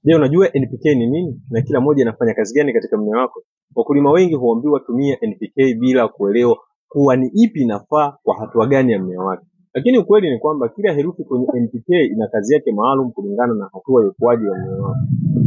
Je, unajua NPK ni nini na kila moja inafanya kazi gani katika mmea wako? Wakulima wengi huambiwa tumia NPK bila kuelewa kuwa ni ipi inafaa kwa hatua gani ya mmea wake. Lakini ukweli ni kwamba kila herufi kwenye NPK ina kazi yake maalum kulingana na hatua ya ukuaji wa mmea wako.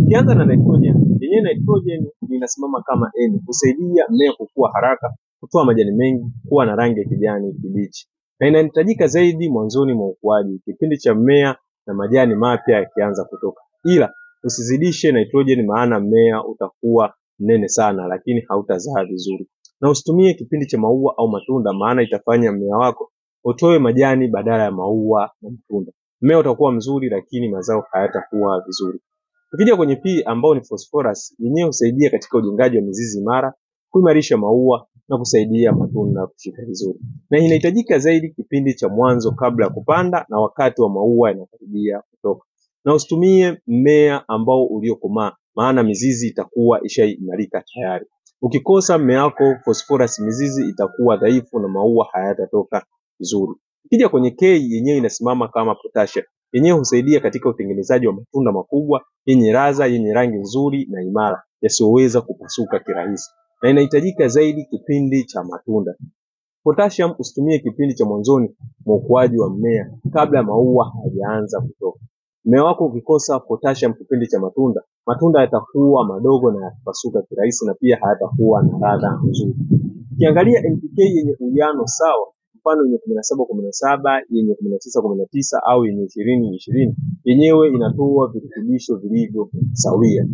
Ukianza na nitrogen, yenyewe nitrogen inasimama kama N, husaidia mmea kukua haraka, kutoa majani mengi, kuwa na rangi ya kijani kibichi. Na inahitajika zaidi mwanzoni mwa ukuaji, kipindi cha mmea na majani mapya yakianza kutoka. Ila usizidishe nitrogen, maana mmea utakuwa mnene sana lakini hautazaa vizuri. Na usitumie kipindi cha maua au matunda, maana itafanya mmea wako utoe majani badala ya maua na matunda. Mmea utakuwa mzuri lakini mazao hayatakuwa vizuri. Tukija kwenye P ambao ni phosphorus, yenyewe husaidia katika ujengaji wa mizizi imara, kuimarisha maua na kusaidia matunda kushika vizuri. Na inahitajika zaidi kipindi cha mwanzo kabla ya kupanda na wakati wa maua yanakaribia kutoka. Na usitumie mmea ambao uliokomaa, maana mizizi itakuwa ishaimarika tayari. Ukikosa mmea wako phosphorus, mizizi itakuwa dhaifu na maua hayatatoka vizuri. Ukija kwenye K, yenyewe inasimama kama potassium. Yenyewe husaidia katika utengenezaji wa matunda makubwa yenye ladha, yenye rangi nzuri na imara, yasiyoweza kupasuka kirahisi. Na inahitajika zaidi kipindi cha matunda. Potassium usitumie kipindi cha mwanzoni mwa ukuaji wa mmea kabla maua hayajaanza kutoka. Mmea wako ukikosa potassium kipindi cha matunda, matunda yatakuwa madogo na yatapasuka kirahisi na pia hayatakuwa na ladha nzuri. Ukiangalia NPK yenye uwiano sawa, mfano yenye 17-17, yenye 19-19 au yenye 20-20, yenyewe inatoa virutubisho vilivyo sawia.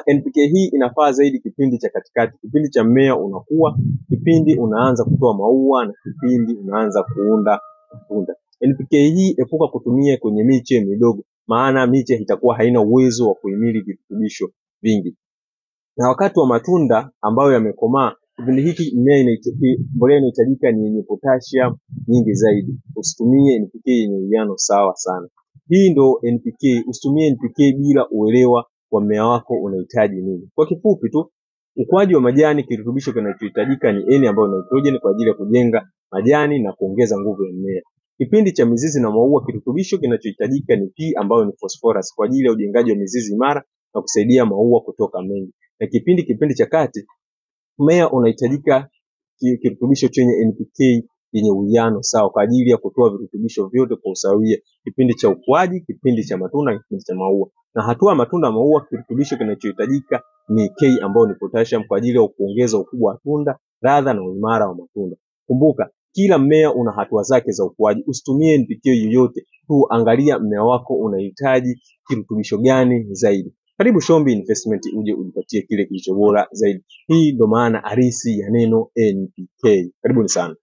NPK hii inafaa zaidi kipindi cha katikati, kipindi cha mmea unakuwa, kipindi unaanza kutoa maua na kipindi unaanza kuunda matunda. NPK hii epuka kutumia kwenye miche midogo, maana miche itakuwa haina uwezo wa kuhimili virutubisho vingi. Na wakati wa matunda ambayo yamekomaa, kipindi hiki mbolea inahitajika ni yenye potassium nyingi zaidi. Usitumie NPK yenye uwiano sawa sana. Hii ndo NPK. Usitumie NPK bila uelewa wa mmea wako unahitaji nini. Kwa kifupi tu, ukuaji wa majani, kirutubisho kinachohitajika ni N ambayo ni nitrogen kwa ajili ya kujenga majani na kuongeza nguvu ya mmea. Kipindi cha mizizi na maua, kirutubisho kinachohitajika ni P ambayo ni phosphorus kwa ajili ya ujengaji wa mizizi imara na kusaidia maua kutoka mengi. Na kipindi cha kati, mmea unahitajika kirutubisho chenye NPK yenye uwiano sawa kwa ajili ya kutoa virutubisho vyote kwa usawia, kipindi cha ukuaji, kipindi cha matunda na kipindi cha maua. Na hatua matunda na maua, kirutubisho kinachohitajika ni K ambayo ni potassium kwa ajili ya kuongeza ukubwa wa tunda, ladha na uimara wa matunda. Kumbuka, kila mmea una hatua zake za ukuaji. Usitumie NPK yoyote tu, angalia mmea wako unahitaji kirutubisho gani zaidi. Karibu Shombi Investment uje ujipatie kile kilicho bora zaidi. Hii ndo maana halisi ya neno NPK. Karibuni sana.